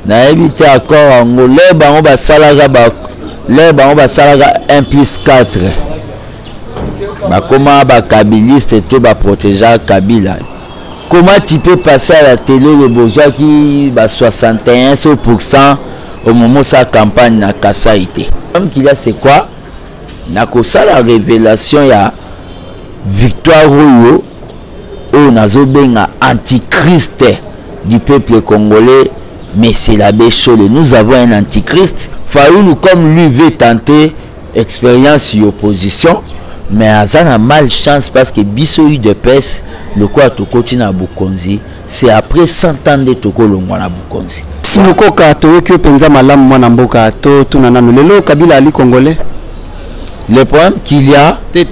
na éviter accord ango les bango ba salaga ba les bango ba salaga 1 plus 4 ba comment ba kabiliste to ba protéger Kabila. Comment tu peux passer à la télé le bourgeois qui va 61% au moment de sa campagne na Kasaïté. Comme qu'il y a c'est quoi? Na kosa la révélation ya Victoire Royo au nazobenga antichrist du peuple congolais, mais c'est l'abbé Chole. Nous avons un antichrist. Fayoulou comme lui veut tenter expérience et opposition, mais Azan a malchance parce que Bissoui de Pes, le quoi to continue à Bukonzi, c'est après 100 ans de Toko Longwa na Bukonzi. Si nous coca que penza malam mwanamboka to tunananu lelo Kabila ali congolais. Le problème qu'il y a, c'est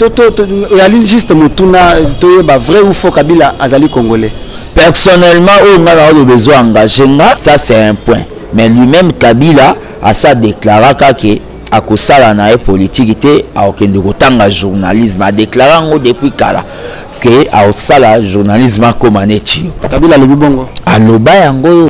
juste mutuna to ba vrai ou faux Kabila azali congolais. Personnellement, on a le besoin d'engager, ça c'est un point. Mais lui-même Kabila a ça déclaré que à cause de la politique a aucun de journalisme a déclaré depuis kala que a ça la journalisme comme un étio. Kabila le bongo. Aloba yango.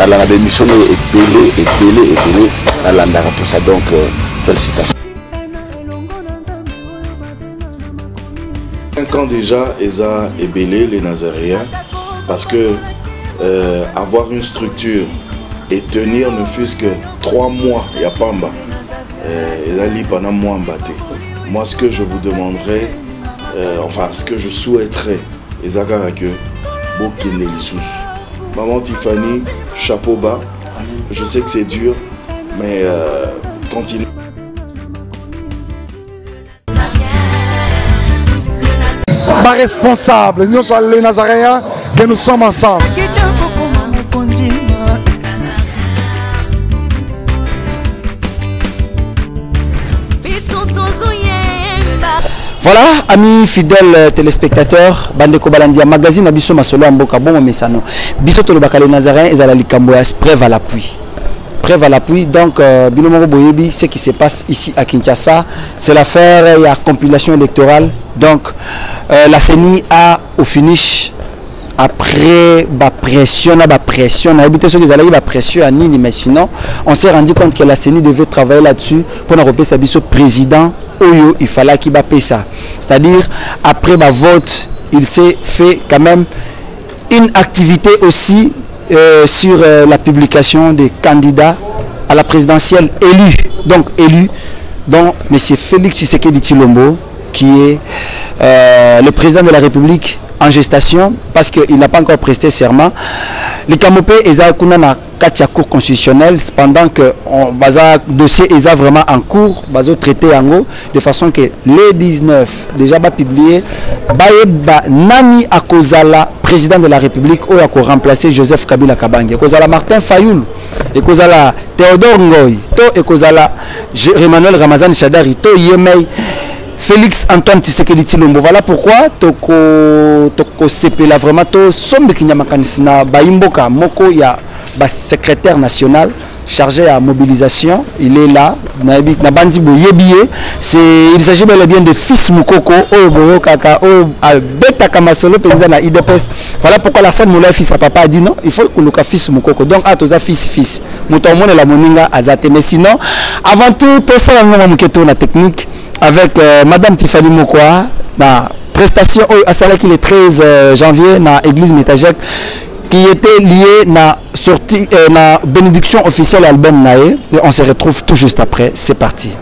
La démission est belée, à l'andara pour ça, donc félicitations. 5 ans déjà, Eza est belé, les Nazaréens, parce que avoir une structure et tenir ne fût-ce que 3 mois, il n'y a pas en bas. Eza li pendant moi embatté. Moi, ce que je vous demanderais, enfin, ce que je souhaiterais, Eza que Bokine Lissous. Maman Tiffany, chapeau bas. Je sais que c'est dur, mais continue. Pas responsable, nous sommes les Nazaréens, que nous sommes ensemble. Voilà, amis fidèles téléspectateurs, Bandeko Balandia magazine Abisso Masolo Amboka bon mesano. Biso to le bakale Nazaréen et la likambo ya preuve à l'appui. Preuve à l'appui, donc Binomoro Boyebi, ce qui se passe ici à Kinshasa, c'est l'affaire, il y a compilation électorale. Donc la CENI a au finish après pression, on a habité ceux qui allaient pression à Nini, mais sinon on s'est rendu compte que la CENI devait travailler là-dessus pour repérer sa biso président. Oyo, il fallait qu'il va payer ça. C'est-à-dire, après ma vote, il s'est fait quand même une activité aussi sur la publication des candidats à la présidentielle élus. Donc, élus, dont M. Félix Tshisekedi Tshilombo, qui est le président de la République en gestation, parce qu'il n'a pas encore presté serment. Les Kamopé, ils ont na Katia Cour constitutionnelle, pendant que le dossier est vraiment en cours, traité en haut, de façon que les 19, déjà publié, Nani Akozala, président de la République, ou a remplacé Joseph Kabila Kabange, Akozala Martin Fayoul, Akozala Théodore Ngoy, Akozala Emmanuel Ramazan Chadari, Yemei, Félix Antoine Tshisekedi Tshilombo. Voilà pourquoi toko sepela vraiment to sombe kinyamakanisina baimboka moko ya secrétaire national chargé à mobilisation, il est là na bandi boyebié, il s'agit bel et bien de fils Mukoko o kaka o albeta kamasolo penza na IDPS. Voilà pourquoi la salle moula fils à papa a dit non, il faut que le fils Mukoko, donc à toza fils mutomone la moninga azate. Mais sinon avant tout ça la muketo na technique avec Madame Tiffany Mokwa, la prestation à celle qui est le 13 janvier dans l'église Métagek, qui était liée à la sortie, la bénédiction officielle album Naé. Et on se retrouve tout juste après. C'est parti.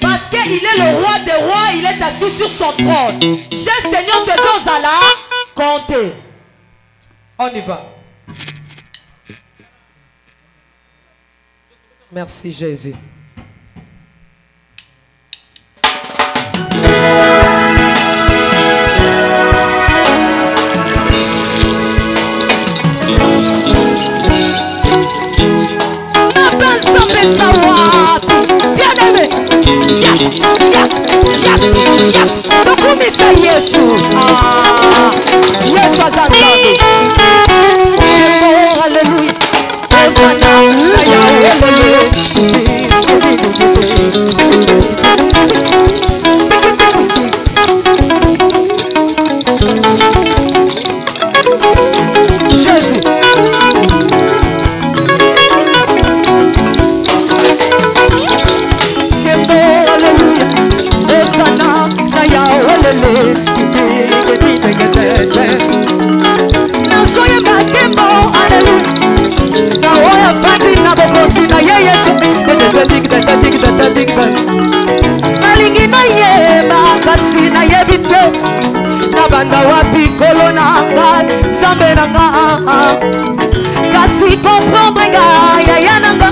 Parce qu'il est le roi des rois, il est assis sur son trône. Geste Seigneur faisons à la compter. On y va. Merci Jésus. Tokumisa Yesu. Yesu azanzambe. Hallelujah. Hosanna na Yahweh. Jésus. Nalingi na yeba kasi na yebite na banda wapi kolonanga zambe nanga kasi comprendre nga ya nanga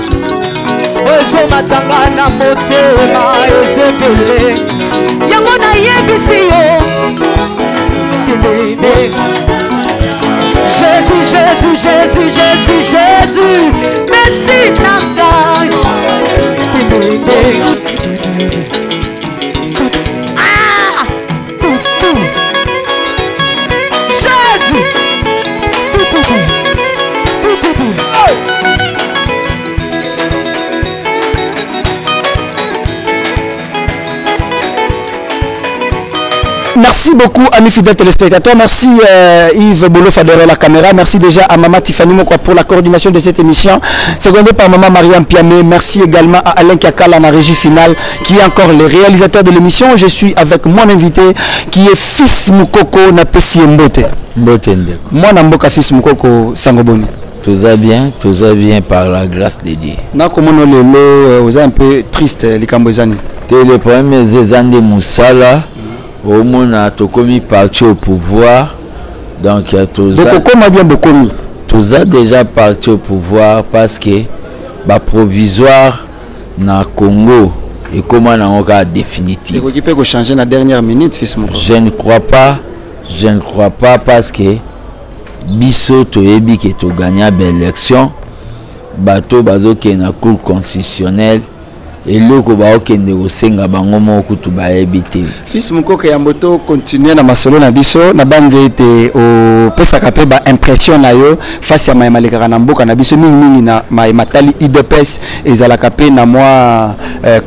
ozo matanga na motema ezebele yango na yebisi yo Jésus, Jésus, Jésus, Jésus, Jésus, merci nanga. Ah, tout. Jésus, tout. Merci beaucoup, amis fidèles téléspectateurs. Merci Yves Bolofa derrière la caméra. Merci déjà à Maman Tiffany Mokwa pour la coordination de cette émission. Secondé par Maman Mariam Piamé. Merci également à Alain Kakala, la régie finale, qui est encore le réalisateur de l'émission. Je suis avec mon invité qui est Fils Moukoko Napesi Mbote. Moi, Namboka Fils Moukoko Sangoboni. Tout va bien par la grâce de Dieu. Na komono lelo, vous êtes un peu triste, les Cambozani. Les premiers années de Moussala. Au monde a tokomi parti au pouvoir, donc tous a déjà parti au pouvoir parce que ba provisoire na Congo et comment on a encore définitif. Il peut changer la dernière minute, fils mon. Je ne crois pas parce que biso to ebi que to gagner l'élection, bato bazo ke na cour constitutionnelle. Et loko ba okende osenga bango moko tu ba ebité. Fils Moukoko ya moto continuer na masolo na biso na banze ete o pesa kape ba impression na yo face ya maleka na mboka na biso mingi na matali IDPS ezala kape na moi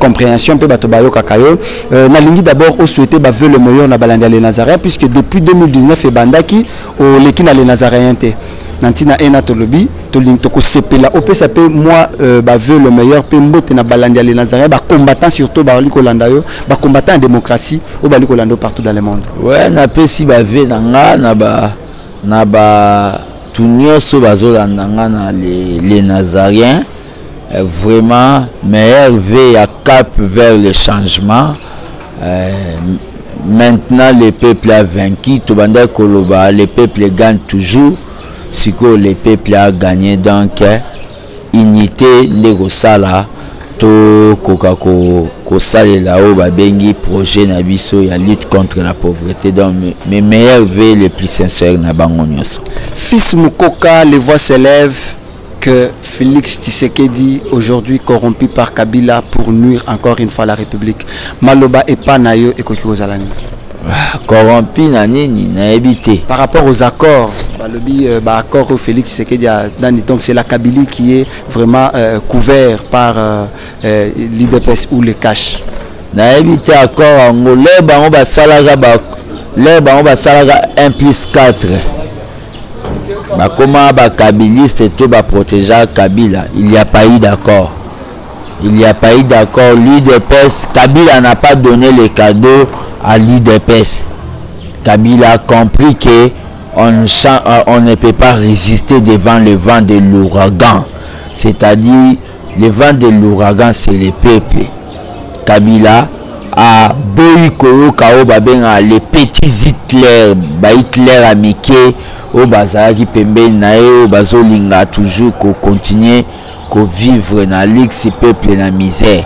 compréhension pe bato ba yo kakayo na lingi d'abord au souhaiter ba veut le meilleur na balanda les Nazaréens puisque depuis 2019 e bandaki o leki na les Nazaréens te. Nantina ena tolobi toling toko sepela opesa pe moi ba veut le meilleur pe mbote na balandi les Nazaréens ba combattant surtout ba liko landa yo ba combattant en démocratie au ba liko lando partout dans le monde. Ouais na pe si ba veut na ba tunio so bazolanda na les Nazaréens vraiment meilleur veut à cap vers le changement. Maintenant le peuple a vaincu to banda koloba le peuple gagne toujours. Si le peuple a gagné donc unité négociala to kokako kosale la o babengi projet na biso ya lutte contre la pauvreté donc mes meilleurs vœux les plus sincères na bango nyonso. Fils Mukoka, les voix s'élèvent que Félix Tshisekedi aujourd'hui corrompu par Kabila pour nuire encore une fois la République. Maloba et Panayo et Koki Ozalani. Corrompu na nini na évité par rapport aux accords accord au Félix Tshisekedi donc c'est la Kabylie qui est vraiment couvert par l'IDPS ou le cash na évité accord angolais on va salaga 1+4 comment ba kabiliste et tout ba protéger Kabila. Il n'y a pas eu d'accord. L'IDPS, Kabila n'a pas donné les cadeaux à l'IDPS. Kabila a compris que on ne peut pas résister devant le vent de l'ouragan. C'est-à-dire, le vent de l'ouragan, c'est le peuple. Kabila a les petits Hitler amitié au bazar qui pembe nae bazolinga toujours ko continuer ko vivre na l'ex peuple na misère.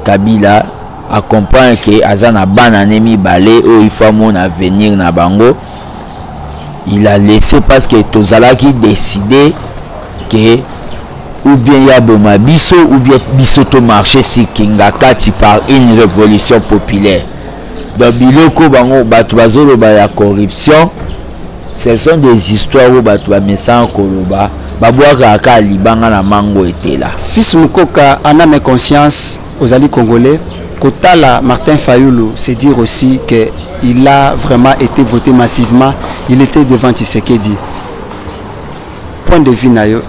Kabila a comprendre que azana banane mi balé o il faut mon avenir na bango. Il a laissé parce que tozala qui décidé que ou bien Yaboma Biso, ou bien Bisoto marché si Kingakati par une révolution populaire. Donc Biloko Bango Batouazolo Baya corruption, ce sont des histoires où Batoua Messan Koloba, Babouaka Libanga la Mango était là. Fils Mukoka, en âme et conscience aux alliés congolais, Kotala Martin Fayoulou, c'est dire aussi qu'il a vraiment été voté massivement, il était devant Tshisekedi. Point de vue Nayo,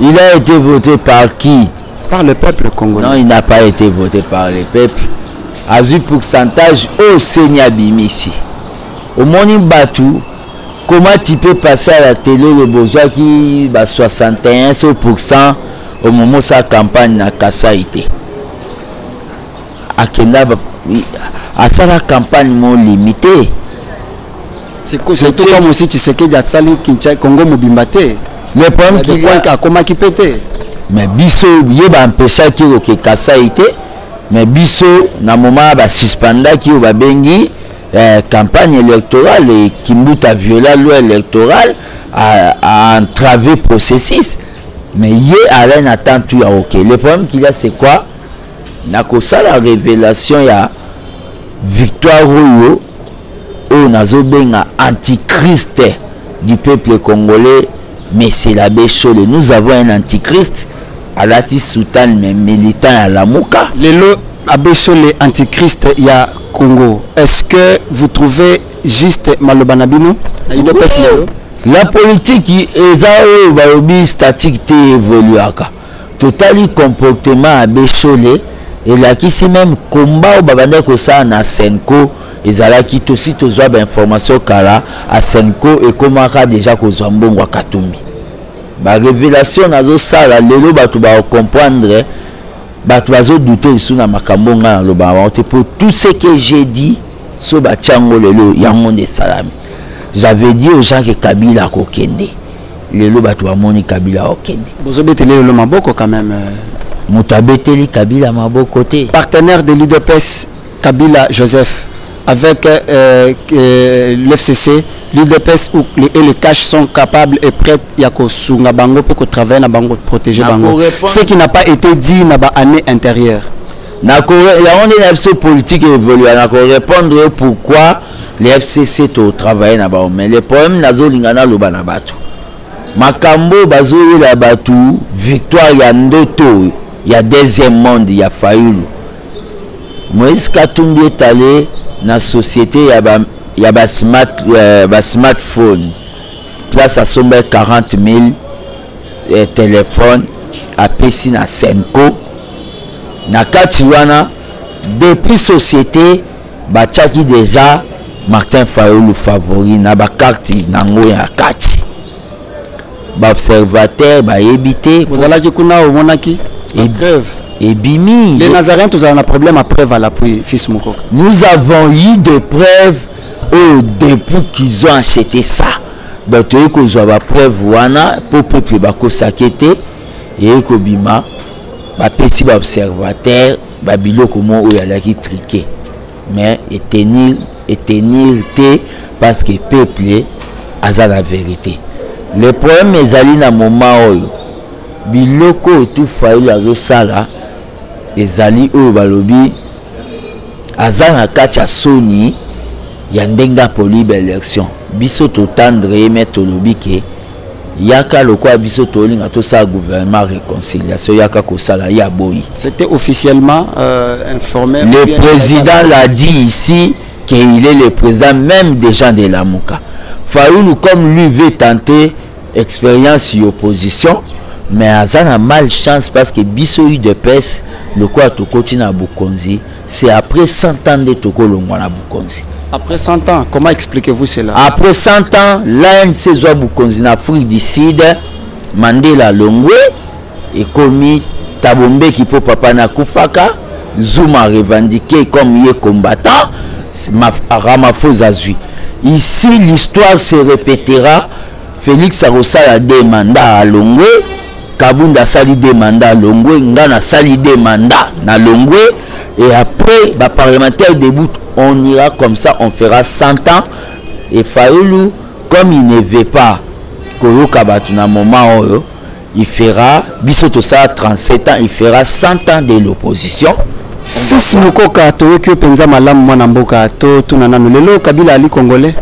il a été voté par qui? Par le peuple congolais. Non, il n'a pas été voté par le peuple. À ce pourcentage au Seigneur Bimisi. Au Moni Batou, comment tu peux passer à la télé le besoin qui va 61% au moment de sa campagne à Kassaïté? À Kenda, à ça la campagne mon limité. C'est tout comme aussi tu sais que Sali Congo Mobimbate. Le problème qu'il y a comment qui pète. Mais biso yeba empêcha qui au Kassaïté, mais biso na moment ba suspenda qui va bengi campagne électorale et qui mouta violer la loi électorale à entraver processus. Mais yé Alain attend tout à OK. Le problème qu'il y a c'est quoi? Na kosa la révélation ya Victoire Royo au nazobenga antichrist du peuple congolais, mais c'est la Béchole. Nous avons un antichrist à l'Ati Soutan, mais militant à la Mouka. Le lot à Béchole antichrist il y a Congo. Est-ce que vous trouvez juste Malobanabino? La politique est statique évolue. Total comportement à Béchole et là qui c'est même combat au babanda ko ça na Senko ezalaki aussi tozwa ba information kala à Senko et comment déjà ko zambongo wa Katumbi ba révélation nazo sala lelo batu ba comprendre batu bazo douter sur na makambo nga lo ba pour tout ce que j'ai dit so ba chango lelo yango de salami. J'avais dit aux gens que Kabila ko kende lelo batu ba moni Kabila o kende bozo betele le maboko quand même. Moutabeteli Kabila mabo côté. Partenaire de l'UDPS Kabila Joseph avec l'FCC, l'UDPS et le cash sont capables et prêts à sunga bango pour travailler na bango protéger bango. Ce qui n'a pas été dit na ba année intérieure. Na ko ya on est FCC politique évolue na ko répondre pourquoi les FCC to travailler na ba mais le problème nazo lingana lo bana batu. Makambo bazo la batu victoire ya ndoto. Il y a deuxième monde, il y a Fayoulou. Moïse Katumbi est allé dans la société, il y a smartphone. Place à sombre 40 000 téléphones à Pessin à Senko. Na Katiwana, depuis société, Bachaki déjà Martin Fayoulou favori, na Bakati, Nango ya Kati. Observateur, éviter. Vous allez kuna au monaki? Et Bimi. Les Nazaréens, tous ont un problème à preuve à l'appui, fils Moko. Nous avons eu des preuves depuis qu'ils ont acheté ça. Donc, il y a des preuves pour le peuple bako sakete et que Bima, petit observateur, babilo comment il y a qui triqué. Mais tenir parce que le peuple a la vérité. Le problème est allé dans le moment où biloko tout faille azo sala ezali oyo balobi azana kati ya soni ya ndenga polibe élection biso totandre mettre lobi ke yaka lokwa biso tolinga to sa gouvernement réconciliation yaka ko sala ya boyi. C'était officiellement informé. Le président l'a dit ici qu'il est le président même des gens de la Mouka. Fayoulou comme lui veut tenter expérience sur opposition. Mais Azan a malchance parce que Biso UDPS, le quoi to continue à Bukonzi, c'est après 100 ans de Toko Longwana Bukonzi. Après 100 ans, comment expliquez-vous cela? Après 100 ans, l'ANC Zoa Bukonzi en Afrique du Sud, Mandela Longwe, et commis Tabombe qui peut papa na Koufaka, Zuma revendiqué comme il est combattant, Ramaphosa Zui. Ici, l'histoire se répétera. Félix Arossa a des mandats à Longwe. Kabunda sali des mandats à Longwe, Ngana sali des mandats à Longwe, et après, les parlementaires débutent, on ira comme ça, on fera 100 ans, et Fayoulou, comme il ne veut pas, Koyo Kabatu na moment, il fera, bisoto ça 37 ans, il fera 100 ans de l'opposition. Fils Mukoka, Toyo Penza Malam Mwanamboka, Tunanano, Lelo, Kabila Ali Congolais.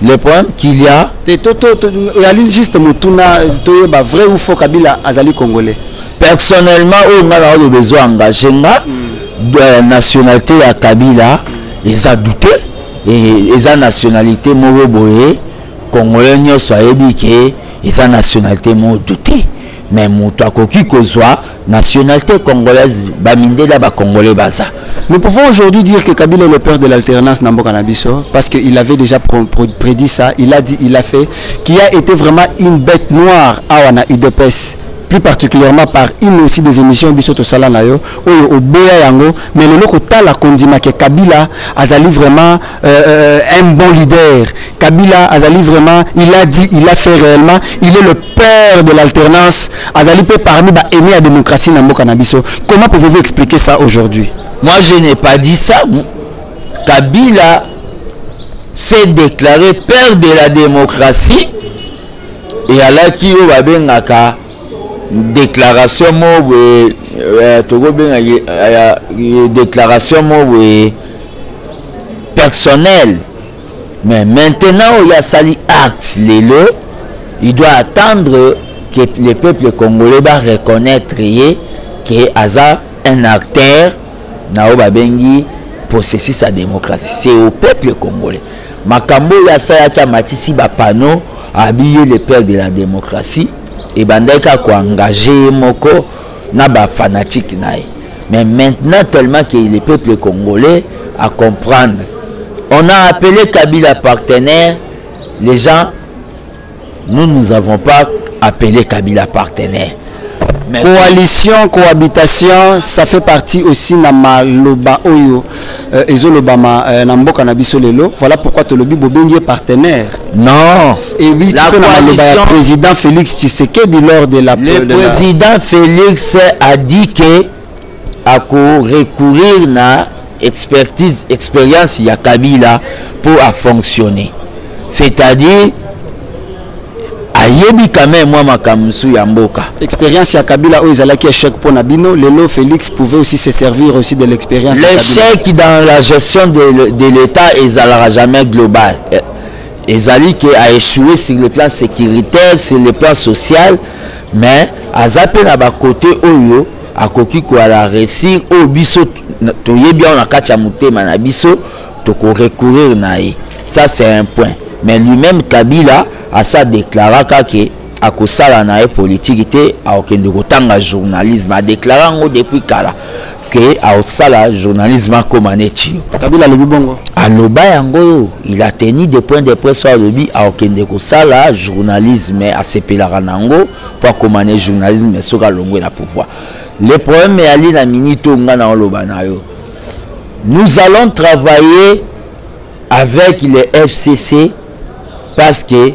Le problème qu'il y a, Ali juste Mutuna, Toyo, vrai ou faux Kabila Azali Congolais. Personnellement, on a le besoin d'engager de la nationalité à Kabila, ils ont douté, et ils ont nationalité Moroboé, Congolais, ils ont nationalité Moroboé. Mais nationalité congolaise, Congolais baza. Nous pouvons aujourd'hui dire que Kabila est le père de l'alternance Namboka Nabiso parce qu'il avait déjà prédit ça. Il a dit, il a fait, qui a été vraiment une bête noire à Wana UDPS. Plus particulièrement par une aussi des émissions Bisoto Salanayo, au Boya Yango, mais le local la Kondima que Kabila Azali vraiment un bon leader. Kabila Azali vraiment, il a dit, il a fait réellement, il est le père de l'alternance. Azali peut parmi aimer la démocratie Namboka Nabiso. Comment pouvez-vous expliquer ça aujourd'hui? Moi je n'ai pas dit ça. Kabila s'est déclaré père de la démocratie et à la qui va bengaka déclaration déclaration personnelle, mais maintenant il y a sali acte lélo, il doit attendre que le peuple congolais va reconnaître que Aza un acteur na obabengi possesser sa démocratie. C'est au peuple congolais. Makambo ya sa ya matisi ba panneau habiller le père de la démocratie et bandeka ko engager moko na ba fanatique naï. Mais maintenant tellement que le peuple congolais à comprendre, on a appelé Kabila partenaire. Les gens, nous avons pas appelé Kabila partenaire. Mais coalition, cohabitation, ça fait partie aussi na maloba oyo ezolobama na mboka na biso lelo. Voilà pourquoi Tolobi Bobengi est partenaire. Non. Et oui, la coalition, président Félix Tshisekedi lors de la le président Félix a dit que à recourir na expérience ya Kabila pour fonctionner. C'est-à-dire ayebi quand même moi makamsu ya mboka. Expérience ya Kabila o ezalaki échec pour Nabino, lelo Félix pouvait aussi se servir aussi de l'expérience. L'échec dans la gestion de l'État ezalera jamais global. Ezali qui a échoué sur le plan sécuritaire, sur le plan social, mais azape na ba côté oyo akoki ko ala réussir au biso toyebi on a kacha mutema na biso to ko recourir naï. Ça c'est un point. Mais lui-même Kabila a ça déclaré que à kosala na politique était à aucun de kotanga journalisme a déclaré depuis kala que à sala journalisme comme anetio Kabila le bongo aloba yango il a tenu des points de presse sur le bi à aucun de kosala journalisme à sepela nango pour commander journalisme sur ka longo na pouvoir. Le problème est ali na minito ngana oloba na yo. Nous allons travailler avec les FCC parce que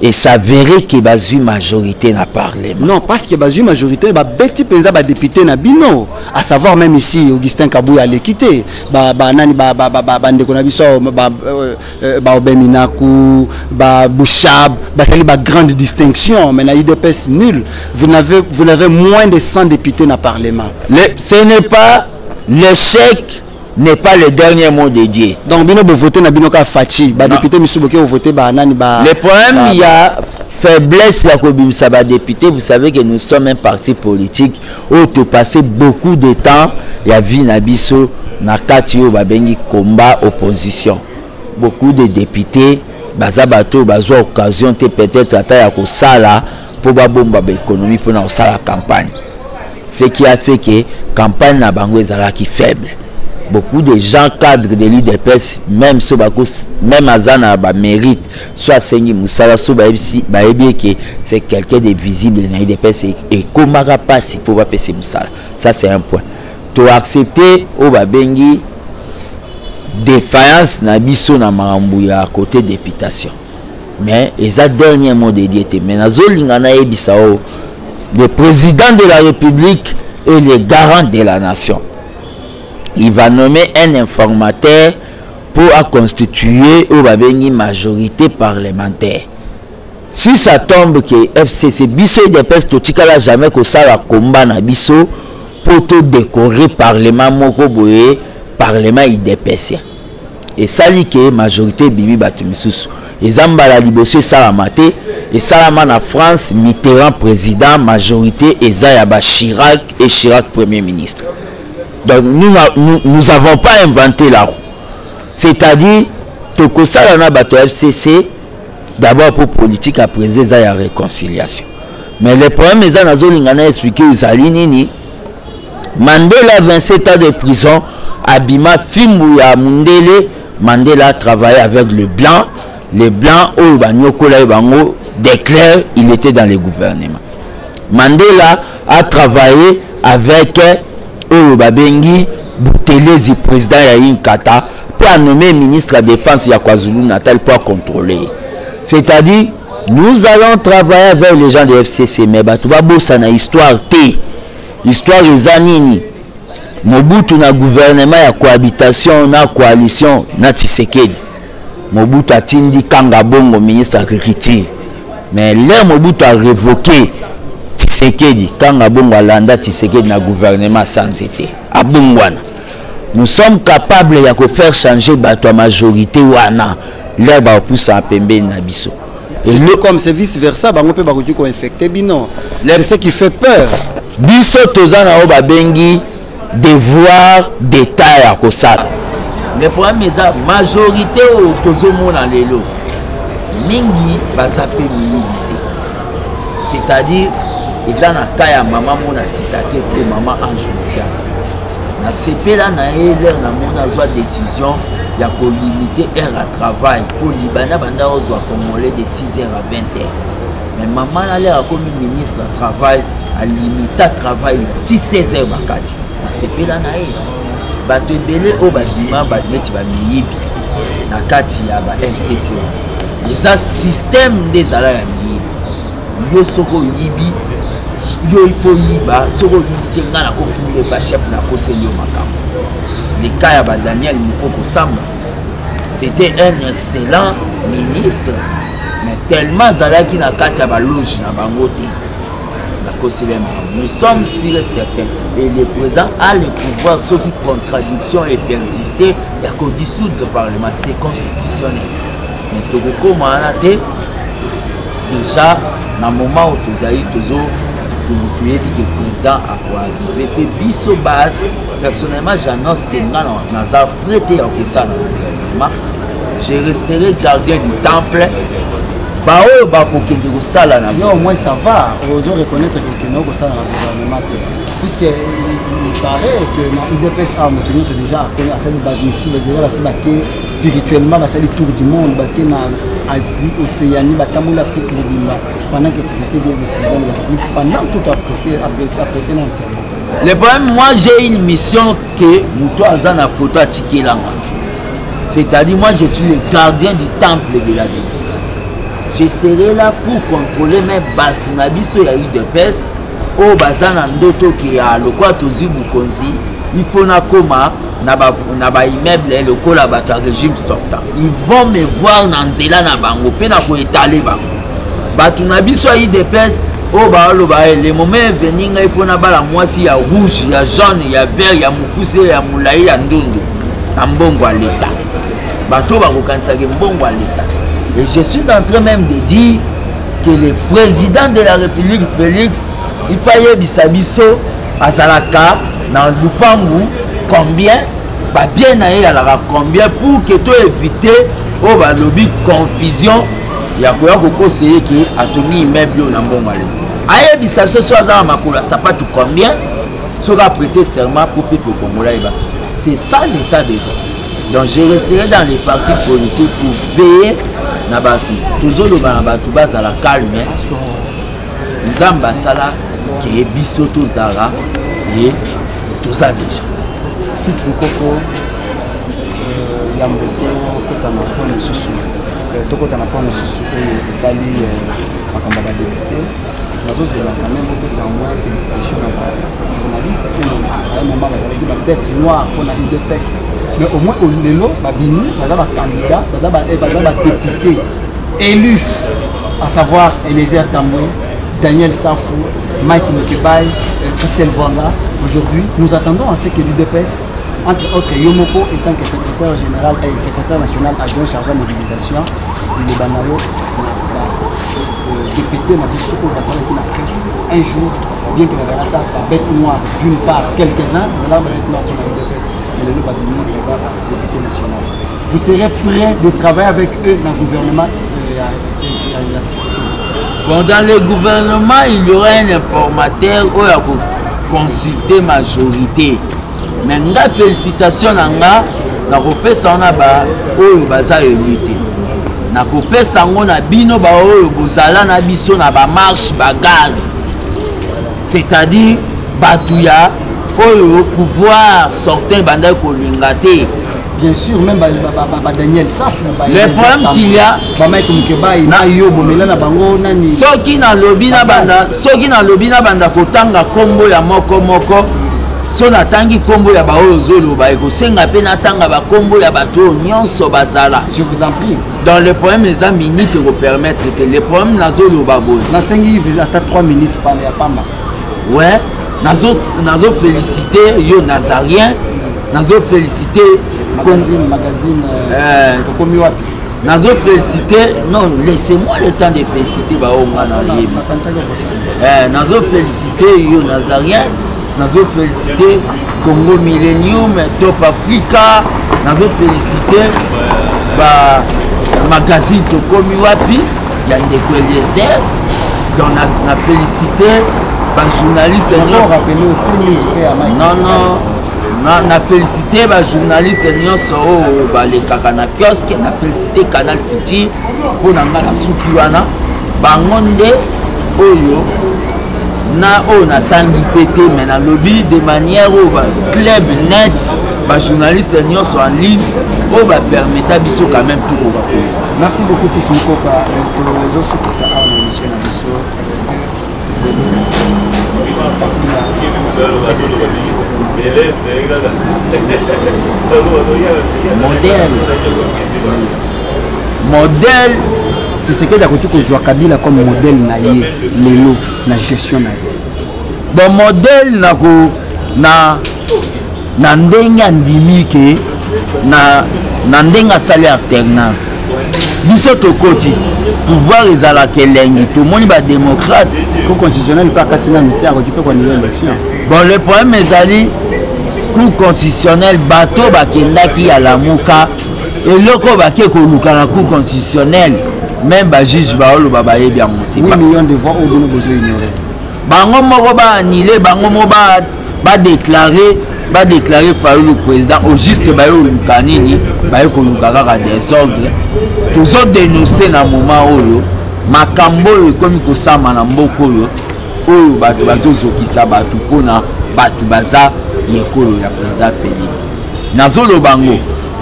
et ça verrait que bazui majorité n'a parlé. Non, parce que bazui majorité ba beti penza ba député na bino, à savoir même ici Augustin Kabouya allait quitter. Ba nani ba ndeko na biso ba Obeminaku, ba Bouchab, ba sali ba grande distinction, mais na IDPS nul. Vous n'avez moins de 100 députés dans le Parlement. Ce n'est pas l'échec. N'est pas le dernier mot de Dieu. Donc, bino bo voter na bino ka fachi, ba député misuboke o voter ba nani ba. Le problème il y a faiblesse la kobimisa ba député, vous savez que nous sommes un parti politique où tu passes beaucoup de temps ya vie na biso na kati yo ba bengi combat opposition. Beaucoup de députés baza bato bazwa occasion te peut-être ata ya ko sala pour ba bomba ba économie pour na sala campagne. Ce qui a fait que campagne na bango ezala ki faible. Beaucoup de gens cadres de l'IDPS, même ceux même Azana mérite, soit Sengi Moussala, soit Baebi que c'est quelqu'un de visible dans l'IDPS et comment passer pour pas passer Moussala. Ça c'est un point. Tu as accepté au Babengi défaillance na biso na Marambouya à côté députation. Mais les derniers mots de diété. Mais Nazolingana Ebisao, le président de la République est le garant de la nation. Il va nommer un informateur pour constituer une majorité parlementaire. si ça tombe que FCC biso UDPS totikala jamais que ça la combat na biso pour te décorer parlement moko boye parlement UDPS et ça li que majorité bibi batu misusu ezamba la liboso ça la maté et ça la na France Mitterrand président majorité eza ya ba Chirac et Chirac premier ministre. Donc nous avons pas inventé la roue. C'est-à-dire que ça la bato FCC d'abord pour politique après ça la réconciliation. Mais le problème est que nous avons expliqué aux Alinini Mandela 27 ans de prison Abima Fimbuya Mundele Mandela a travaillé avec le blanc. Les blancs au Banyokola Bango déclarent il était dans le gouvernement. Mandela a travaillé avec Babengi Boutelezi président Yahin Kata pour nommer ministre de la défense ya KwaZulu Natal pour contrôler. C'est-à-dire nous allons travailler avec les gens de FCC mais tu vas bosser na histoire T. Histoire ezanini. Mobutu na gouvernement ya cohabitation na coalition na Tshisekedi. Mobutu a tindi Kanga Bongo ministre de l'agriculture. Mais là Mobutu a révoqué Tshisekedi. Kanga Bongo a landa Tshisekedi na gouvernement sans été. A Bongwana. Nous sommes capables de faire changer la majorité wana. Là ba pousse en pembe na biso. C'est comme c'est vice versa, on peut pas infecter bino. C'est ce qui fait peur. Biso tozana o ba bengi devoir d'état ya kosala. Le problème est la majorité au tozomona lelo mingi bazape milité. C'est-à-dire ils ont un cas ya maman mona citaté pour maman Ange. Na CP là na leur na mona soit décision ya ko limiter heure à travail pour libana banda ozwa congolais de 6h à 20h. Mais maman allait à comme ministre du travail à limiter travail de 16h bakati. Na CP là na bato ebele o babima baneti ba miyibi na kati ya ba FCC eza système des ala ya miyibi yo soko yibi yo il faut yiba soko yibite ngana ko funde ba chef na ko selio makam le cas ya ba Daniel Mukoko Samba c'était un excellent ministre mais tellement zalaki na kati ya ba loge na bango te. Nous sommes sûrs et certains. Et le président a le pouvoir, sauf qui contradiction et persister, il y a qu'on dissoudre le Parlement. C'est constitutionnel. Mais tout le monde déjà, dans le moment où tu as eu toujours, tu as dit que le président a quoi arriver. Et biso base, personnellement, j'annonce que nous avons prêté à ça dans le gouvernement. Je resterai gardien du temple. Au moins ça va, on doit reconnaître que nous sommes dans le gouvernement. Puisqu'il paraît que l'UDPS a montré c'est déjà spirituellement, c'est le tour du monde, en Asie, Océanie, l'Afrique, pendant que tu étais le président de la République, pendant que tu as prêté dans le cerveau. Le problème, moi j'ai une mission que nous avons la photo à Tikelanga. C'est-à-dire, moi je suis le gardien du temple de la démocratie. Je serai là pour contrôler mes batunabiso ya UDPS au bazana ndoto qui a le quoi tozi bukonzi il faut na koma na ba immeuble le ko la bato régime sortant ils vont me voir na nzela na bango pe na ko étaler bango batunabiso ya UDPS au ba lo ba le moment venir il faut na bala mwasi ya rouge ya jaune ya vert ya mukuse ya mulai ya ndundu na mbongo à l'état bato ba ko kanisa ke mbongo à l'état. Et je suis en train même de dire que le président de la République, Félix, il fallait bisabiso à Zalaka, dans Lupangu, combien, bah bien aller à la combien pour que tu évites au lobby confusion, il y a quoi qu'on conseille qui a tenu immeuble au Nambomale. Aïe bisabiso soit dans ma coula, ça pas tout combien, sera prêté serment pour peuple congolais. C'est ça l'état des gens. Donc je resterai dans les partis politiques pour veiller na batu toujours le batu basa la calme nous ambasala qui est bisoto zara et tout ça déjà fils Bukoko yamboto kotana pona susu tokotana pona susu etali makamba ba député nazo zela quand même que c'est moi félicitations à journaliste et maman bazalaki ba bête noire pour la UDPS. Mais au moins au lelo babini baza ba candidat baza ba député élu à savoir Eliezer Tamboué, Daniel Safou, Mike Mokebay, Christelle Vanga. Aujourd'hui, nous attendons à ce que l'UDPS, entre autres Yomoko étant que secrétaire général et secrétaire national adjoint chargé de mobilisation, le Banayo député n'a dit ce qu'on va s'arrêter la presse un jour, bien que la bête noire d'une part quelques-uns, mais là, bête noire qui l'UDPS, mais le va devenir député national. Vous serez prêt de travailler avec eux dans le gouvernement? Bon, dans le gouvernement, il y aura un informateur où il y a consulter majorité. Mais nga félicitations nanga na kopesa na ba oyo baza elite. Na kopesa ngo na bino ba oyo bozala na biso na ba marche ba gaz. C'est-à-dire batuya oyo pouvoir sortir banda ko lingate. Bien sûr, même Daniel Safou. Le problème qu'il y a, soki na lobby na banda kotanga kombo ya moko moko, so na tangi kombo ya baoyo zolo ba ekosenga pe na tanga ba kombo ya bato nyonso bazala. Je vous en prie. Dans le problème les minutes pour permettre que les problèmes na zolo baboy. Na sengi vous attend 3 minutes par ya pamba. Ouais, nazo féliciter yo Nazarien, nazo féliciter magazine nazo féliciter, non, laissez-moi le temps de féliciter nazo féliciter yo Nazarien, nazo féliciter Congo Millennium, Top Africa, nazo féliciter magazine Tokomi Wapi, Yandeko Eliezer, donc na féliciter journaliste na félicité ba journaliste nyonso o ba le kaka na kiosque, na félicité Canal Futur pour na ngala suki wana bangonde oyo na o na tangi pété mais na lobby de manière au ba club net ba journaliste nyonso en ligne o ba permettre biso quand même tout ko ba. Merci beaucoup fils Mokopa to zo suki sa a na émission na biso. Modèle c'est ce que tu as Kabila comme modèle na lelo na gestion na bon modèle na ndenga ndimi ke na ndenga sali alternance biso tokoti pouvoir ezala kelengi tout le monde ba démocrate constitutionnel pas katina militaire qui peut connaître l'élection. Bon le problème ezali cour constitutionnel bato bakendaki à la muka et loko bake ko luka na cour constitutionnel même ba juge ba olo ba yebi amonti 8 millions de voix au bono besoin ignorer bango moko ba annuler bango mo ba déclarer Fayoulou président au juste ba yo luka nini ba ko luka kaka désordre toujours dénoncer na moment oyo makambo oyo komi ko sama na mboko oyo bato bazozokisa bato pona bato baza yekolo ya président Félix nazolo bango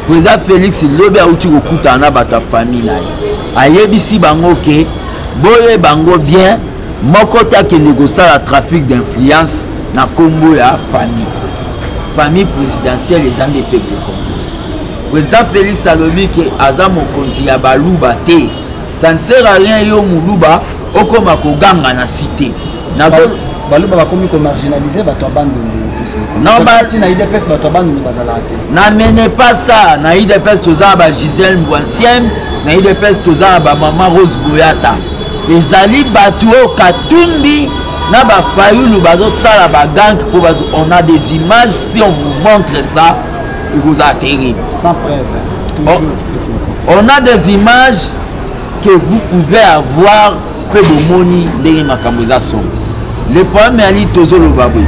président Félix lobi auti kokuta na bato famille na ye ayebisi bango ke boye bango bien moko takende kosala trafic d'influence na kombo ya famille présidentielle ezan des peuples comme président Félix alobi ke aza mokonzi ya baluba te ça ne sert à rien yo muluba okoma koganga na cité baluba bakomi ko marginaliser bato bande non si na IDPS bato bande ni bazala te n'amenez pas ça na IDPS toza ba Gisèle Mboissiem na IDPS toza ba maman Rose Boyata ezali bato katumbi na ba Fayoulou bazo sala ba gang pour on a des images si on vous montre ça il vous a terrible sans preuve on a des images que vous pouvez avoir peu de money ndenge makambo za sombo. Le problème est ali tozolo babwe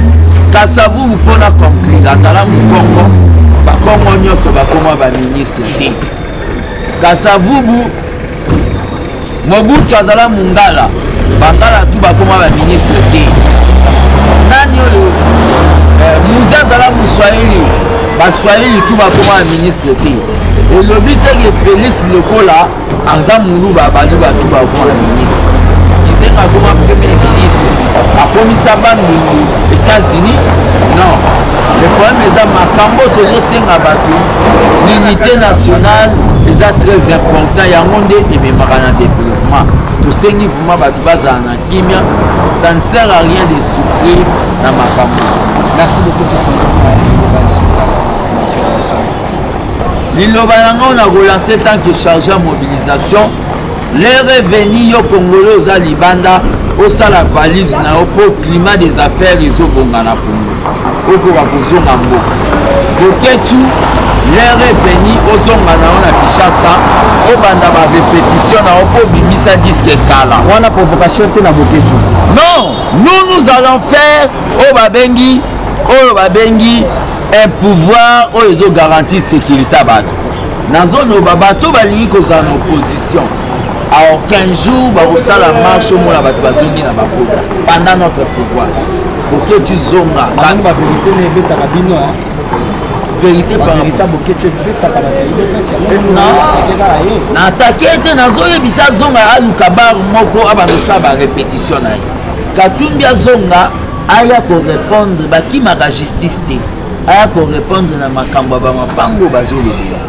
kasavu vous pona conclure azala mukongo ba kongo nyonso ba koma ba ministre te kasavu bu Mobutu azala mungala bangala tu ba koma ba ministre te nani oyo Moussa azala muswahili ba swahili tu ba koma ba ministre te et le but est que Félix Lokola aza muluba baluba tu ba koma ministre a comme premier ministre a commis sa bande aux États-Unis. Non, le problème est que Makambo toujours c'est l'unité nationale eza très important yango nde ememaka na développement tosengi vraiment bato bazala na kimia ça ne sert à rien de souffrir na makambo. Merci beaucoup liloba yango na kolancer tant que chargé en mobilisation les revenus yo congolais oza libanda osala valise na yo po climat des affaires ezobonga na Congo okoka kozonga mboka boketu les revenus ozonga na yo na Kinshasa obanda ba répétition na yo po bimisa disque kala wana provocation te na boketu. Non, nous allons faire oyo babengi un pouvoir oyo ezo garantir sécurité à bato na zone oyo bato balingi kozala na opposition alors 15 jours bakosala marche omona bato bazongi na bakota pendant notre pouvoir boke tu zonga ba vérité na ebetaka bino vérité par vérité boke tu ebetaka na attaqué te nazoyebisa zonga aluka bar moko abandosala ba répétition na ye Katumbi azonga aya korépondre bakimaka justice te aya korépondre na makambo ya bamapango bazolobela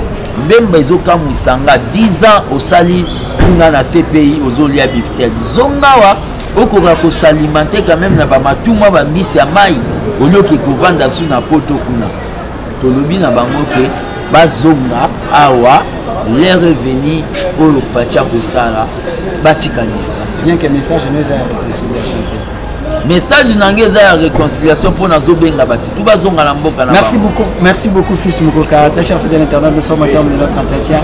mbemba ezokamwisanga 10 ans osali kuna na CPI ozolia biftek zongawa okoka kosalimenter quand même na bamatumwa bambisi ya mai olioki kovanda su na poto kuna tolobi na bango ke bazonga awa les revenus oyo batia kosala batika administration bien que message nous a réconciliation. Message n'angeza ya réconciliation pour nazobenga batu tout bazonga na mboka na. Merci beaucoup fils Mukoka, très cher fidèle internaute, nous sommes au terme de notre entretien.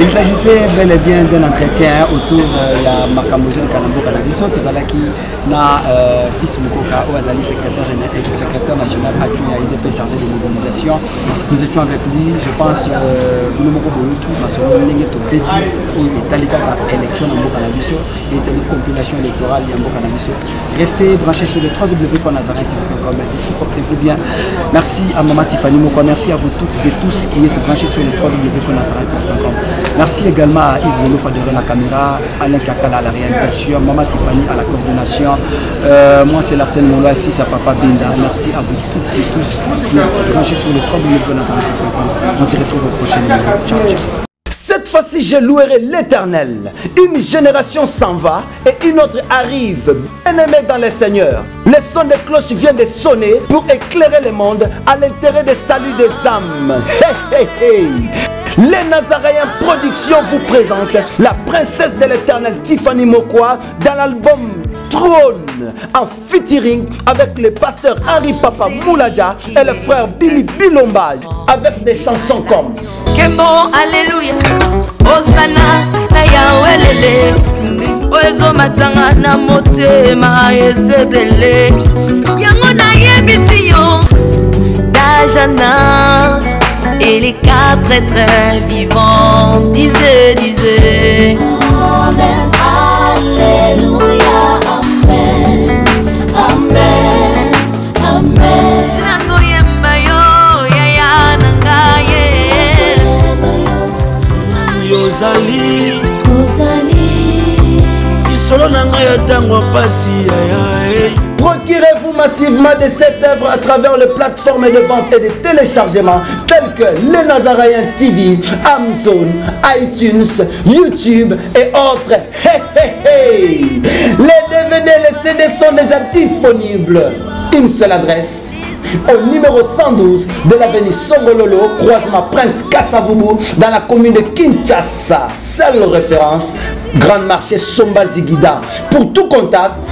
Il s'agissait bel et bien d'un entretien autour de Makamozo Kalamboka na biso tozalaki na fils Mukoka Ouazali secrétaire national adjoint à IDP chargé de mobilisation. Nous étions avec lui, je pense nous moko boyoki masolo ndenge to petit ou italika élection na mboka na biso et une compilation électorale ya mboka na biso. Restez branchés sur le www.nazaretv.com. D'ici, portez-vous bien. Merci à Maman Tiffany Moko. Merci à vous toutes et tous qui êtes branchés sur le www.nazaretv.com. Merci également à Yves Bolo Fadere à la caméra, Alain Kakala à la réalisation, Maman Tiffany à la coordination. Moi, c'est Larsen Molo, fils à Papa Binda. Merci à vous toutes et tous qui êtes branchés sur le www.nazaretv.com. On se retrouve au prochain numéro. Ciao, ciao. Cette fois-ci, je louerai l'Éternel. Une génération s'en va et une autre arrive. Bien-aimés dans le Seigneur, le son des cloches vient de sonner pour éclairer le monde à l'intérêt des saluts des âmes. Hey, hey, hey. Les Nazaréens Productions vous présentent la princesse de l'Éternel Tiffany Mokwa dans l'album Trône en featuring avec le pasteur Henri Papa Mouladia et le frère Billy Bilomba avec des chansons comme Kembo Alléluia Osana na Yahweh Oezo matanga na motema ezebele Yango na yebisiyo Dajana et les 4 êtres vivants disaient Amen, Alléluia, Amen, Amen, Amen. Yozali Isolo nanga ya tango pasi ya. Procurez-vous massivement de cette œuvre à travers les plateformes de vente et de téléchargement telles que Les Nazaréens TV, Amazon, iTunes, YouTube et autres. Hey, hey, hey. Les DVD et les CD sont déjà disponibles. Une seule adresse. Au numéro 112 de l'avenue Songololo, croisement Prince Kassavubu, dans la commune de Kinshasa. Seule référence, Grand Marché Somba Zigida. Pour tout contact,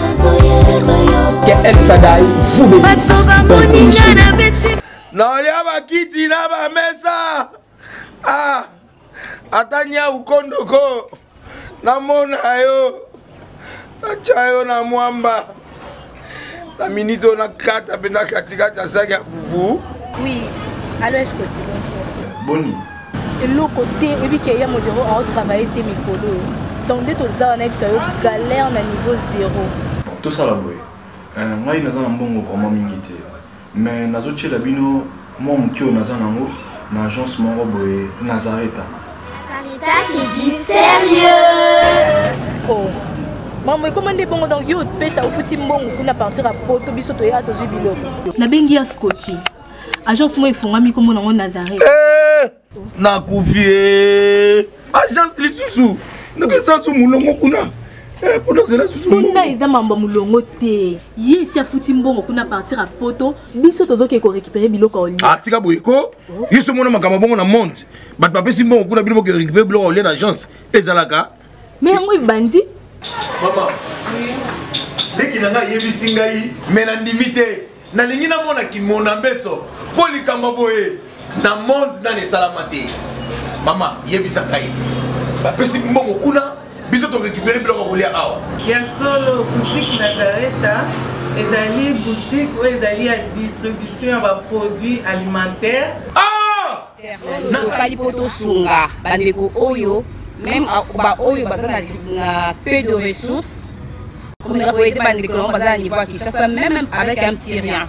que El Shaddai vous bénisse. Atanya ukondoko namona yo achayo na mwamba la minute on a 4 à katikata saga fufu. Oui, alors est-ce que tu bonjour. Boni. Et l'autre côté, et puis qu'il y a mon bureau à travailler tes micros. Donc dès que tu as un galère à niveau 0. Tout ça là boy. Moi il n'a pas un bon vraiment mingité. Mais nazo tchela bino moi mkio naza nango na agence moro boy Nazareta. Sarita c'est du sérieux. Oh. Maman, comment on dit bon donc yo pesa au fouti mbongo pour na partir à poto biso to ya to jibilo. Na bengi ya Scotty. agence moi ifongami comme on Nazareth. Na kufie agence lisusu ndeke sansu mulongo kuna pour cela kuna eza mamba mulongo te ye si afuti mbongo kuna partir à poto biso tozoke ko récupérer biloko oli atika boyeko yiso mona makamba bongo na monte bat papesi mbongo kuna biloko ko récupérer biloko oli na agence ezalaka mais yango bandi mama deki nanga yebisi ngai mais na ndimite na lingi na mona kimona mbeso po likamba boye na monde na ne salamate mama yebisa ngai bapesi mbongo kuna biso to récupérer biloko kolia awa ya solo boutique Nazareth ezali boutique où ezali ya distribution ya ba produits alimentaires na sali poto sunga bandeko oyo même ba oyo bazana na peu de ressources comme la boîte bandeko bazana niveau à Kinshasa même avec un petit rien.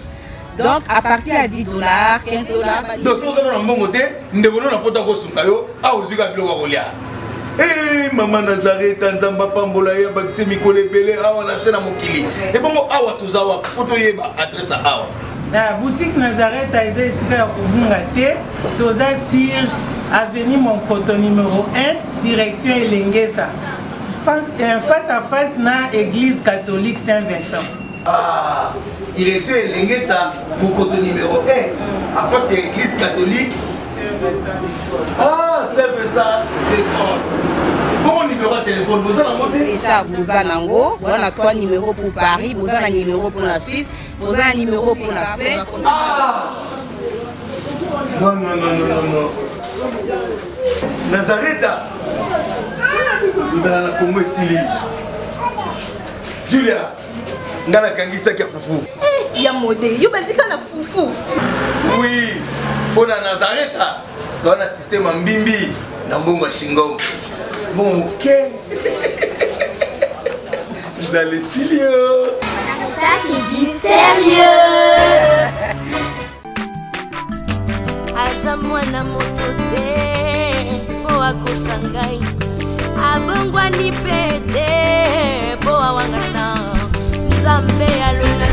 Donc à partir à $10, $15. Donc si vous avez un bon côté, nous devons nous porter au sungayo, à aux yeux de l'Ogolia. Eh maman Nazareth, Tanzamba Pambola, Bakse Mikole Bele, awa na sena mokili. Et bon awa tuzawa, poto yeba adresse awa. La boutique Nazareth a été ici à Kubungate, toza sur avenue Monkoto numéro 1, direction Elengesa. Face à face na église catholique Saint-Vincent. Ah, direction Elengesa, Monkoto numéro 1, à face de l'église catholique. Ah, Saint-Vincent d'école. Bon numéro de téléphone, vous avez monté déjà, vous avez on a 3 numéros pour Paris, vous avez un numéro pour la Suisse, vous avez un numéro pour la Suède. Ah non, non, non, non, non, non. Nazareth, nous allons la Congo ici. Julia, nous allons la Kangisa qui a foufou. Eh, il y a modé, il y a un foufou. Oui, pour la Nazareth, tu as un système en bimbi, dans Bongo Shingo. Bon, ok. Vous allez sérieux. Ça, c'est du sérieux. Azamwana motote, boa kosangai. Abongwani pete, boa wangana. Zambe alona